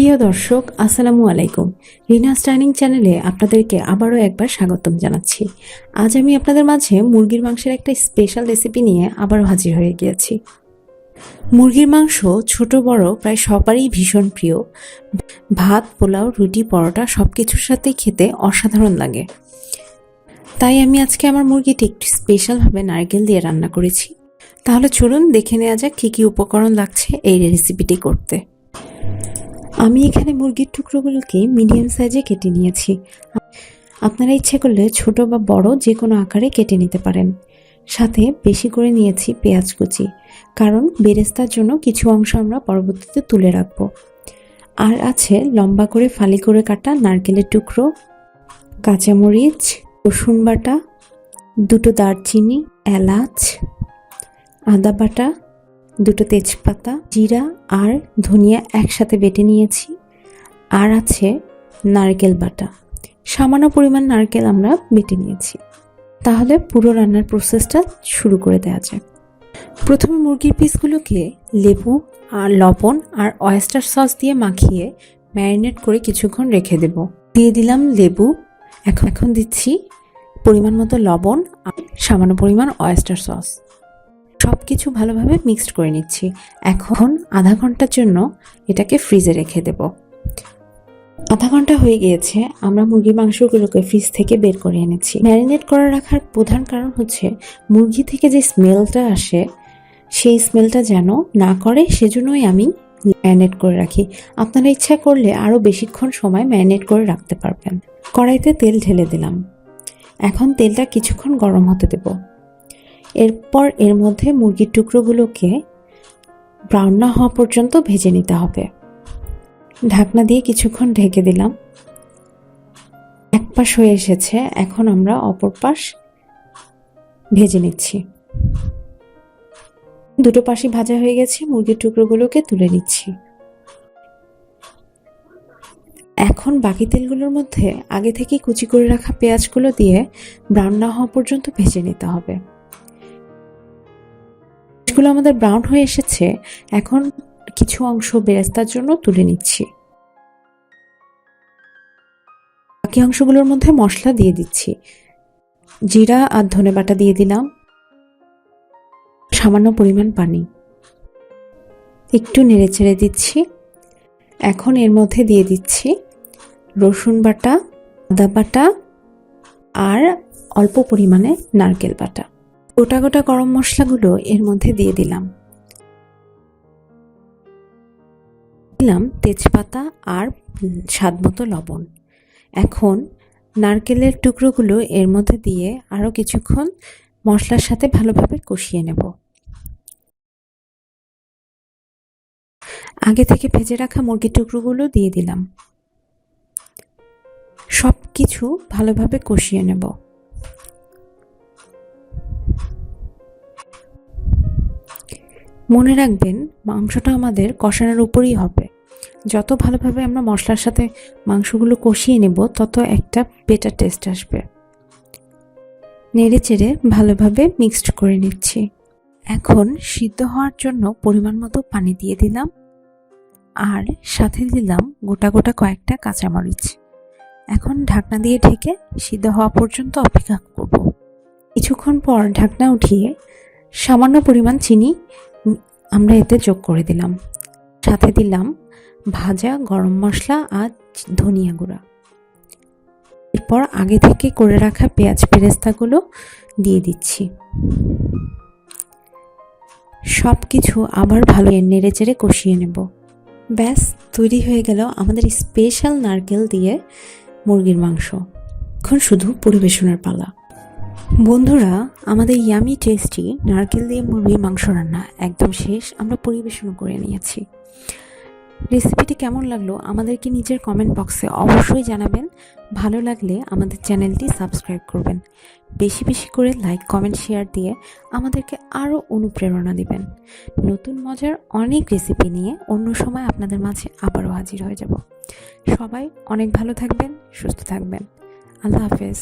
প্রিয় দর্শক, আসসালামু আলাইকুম। রিনাস ডাইনিং চ্যানেলে আপনাদেরকে আবারও একবার স্বাগতম জানাচ্ছি। আজ আমি আপনাদের মাঝে মুরগির মাংসের একটা স্পেশাল রেসিপি নিয়ে আবারও হাজির হয়ে গিয়েছি। মুরগির মাংস ছোট বড় প্রায় সবারই ভীষণ প্রিয়। ভাত, পোলাও, রুটি, পরোটা সব কিছুর সাথেই খেতে অসাধারণ লাগে। তাই আমি আজকে আমার মুরগিটি একটু স্পেশালভাবে নারকেল দিয়ে রান্না করেছি। তাহলে চলুন দেখে নেওয়া যাক কী কী উপকরণ লাগছে এই রেসিপিটি করতে। আমি এখানে মুরগির টুকরোগুলোকে মিডিয়াম সাইজে কেটে নিয়েছি। আপনারা ইচ্ছে করলে ছোট বা বড় যে কোনো আকারে কেটে নিতে পারেন। সাথে বেশি করে নিয়েছি পেঁয়াজ কুচি, কারণ বেরেস্তার জন্য কিছু অংশ আমরা পরবর্তীতে তুলে রাখবো। আর আছে লম্বা করে ফালি করে কাটা নারকেলের টুকরো, কাঁচামরিচ, রসুন বাটা, দুটো দারচিনি, এলাচ, আদা বাটা, দুটো তেজপাতা, জিরা আর ধনিয়া একসাথে বেটে নিয়েছি। আর আছে নারকেল বাটা, সামান্য পরিমাণ নারকেল আমরা বেটে নিয়েছি। তাহলে পুরো রান্নার প্রসেসটা শুরু করে দেওয়া যায়। প্রথমে মুরগির পিসগুলোকে লেবু আর লবণ আর অয়েস্টার সস দিয়ে মাখিয়ে ম্যারিনেট করে কিছুক্ষণ রেখে দেব। দিয়ে দিলাম লেবু, এখন দিচ্ছি পরিমাণ মতো লবণ আর সামান্য পরিমাণ অয়েস্টার সস। সব কিছু ভালোভাবে মিক্সড করে নিচ্ছি। এখন আধা ঘন্টার জন্য এটাকে ফ্রিজে রেখে দেব। আধা ঘন্টা হয়ে গিয়েছে, আমরা মুরগির মাংসগুলোকে ফ্রিজ থেকে বের করে এনেছি। ম্যারিনেট করে রাখার প্রধান কারণ হচ্ছে মুরগি থেকে যে স্মেলটা আসে সেই স্মেলটা যেন না করে, সেজন্যই আমি ম্যারিনেট করে রাখি। আপনারা ইচ্ছা করলে আরও বেশিক্ষণ সময় ম্যারিনেট করে রাখতে পারবেন। কড়াইতে তেল ঢেলে দিলাম। এখন তেলটা কিছুক্ষণ গরম হতে দেব। এরপর এর মধ্যে মুরগির টুকরোগুলোকে ব্রাউন না হওয়া পর্যন্ত ভেজে নিতে হবে। ঢাকনা দিয়ে কিছুক্ষণ ঢেকে দিলাম। এক পাশ হয়ে এসেছে, এখন আমরা অপর পাশ ভেজে নিচ্ছি। দুটো পাশই ভাজা হয়ে গেছে, মুরগির টুকরোগুলোকে তুলে নিচ্ছি। এখন বাকি তেলগুলোর মধ্যে আগে থেকে কুচি করে রাখা পেঁয়াজগুলো দিয়ে ব্রাউন না হওয়া পর্যন্ত ভেজে নিতে হবে। পেঁয়াজগুলো আমাদের ব্রাউন হয়ে এসেছে, এখন কিছু অংশ বেরেস্তার জন্য তুলে নিচ্ছি। বাকি অংশগুলোর মধ্যে মশলা দিয়ে দিচ্ছি। জিরা আর ধনে বাটা দিয়ে দিলাম, সামান্য পরিমাণ পানি, একটু নেড়ে চেড়ে দিচ্ছি। এখন এর মধ্যে দিয়ে দিচ্ছি রসুন বাটা, আদা বাটা আর অল্প পরিমাণে নারকেল বাটা। গোটা গোটা গরম মশলাগুলো এর মধ্যে দিয়ে দিলাম। তেজপাতা আর স্বাদমতো লবণ। এখন নারকেলের টুকরোগুলো এর মধ্যে দিয়ে আরও কিছুক্ষণ মশলার সাথে ভালোভাবে কষিয়ে নেব। আগে থেকে ভেজে রাখা মুরগির টুকরোগুলো দিয়ে দিলাম। সব কিছু ভালোভাবে কষিয়ে নেব। মনে রাখবেন, মাংসটা আমাদের কষানোর উপরই হবে। যত ভালোভাবে আমরা মশলার সাথে মাংসগুলো কষিয়ে নেব, তত একটা বেটার টেস্ট আসবে। নেড়ে চেড়ে ভালোভাবে মিক্সড করে নিচ্ছি। এখন সিদ্ধ হওয়ার জন্য পরিমাণ মতো পানি দিয়ে দিলাম আর সাথে দিলাম গোটা গোটা কয়েকটা কাঁচামরিচ। এখন ঢাকনা দিয়ে ঢেকে সিদ্ধ হওয়া পর্যন্ত অপেক্ষা করব। কিছুক্ষণ পর ঢাকনা উঠিয়ে সামান্য পরিমাণ চিনি আমরা এতে যোগ করে দিলাম। সাথে দিলাম ভাজা গরম মশলা আর ধনিয়া গুঁড়া। এরপর আগে থেকে করে রাখা পেঁয়াজ বেরেস্তাগুলো দিয়ে দিচ্ছি। সব কিছু আবার ভালো নেড়ে চেড়ে কষিয়ে নেব। ব্যাস, তৈরি হয়ে গেল আমাদের স্পেশাল নারকেল দিয়ে মুরগির মাংস। এখন শুধু পরিবেশনের পালা। বন্ধুরা, আমাদের ইয়ামি টেস্টি নারকেল দিয়ে মুরগির মাংস রান্না একদম শেষ। আমরা পরিবেশনও করে নিয়েছি। রেসিপিটি কেমন লাগলো আমাদেরকে নিজের কমেন্ট বক্সে অবশ্যই জানাবেন। ভালো লাগলে আমাদের চ্যানেলটি সাবস্ক্রাইব করবেন। বেশি বেশি করে লাইক, কমেন্ট, শেয়ার দিয়ে আমাদেরকে আরও অনুপ্রেরণা দিবেন। নতুন মজার অনেক রেসিপি নিয়ে অন্য সময় আপনাদের মাঝে আবারও হাজির হয়ে যাব। সবাই অনেক ভালো থাকবেন, সুস্থ থাকবেন। আল্লাহ হাফেজ।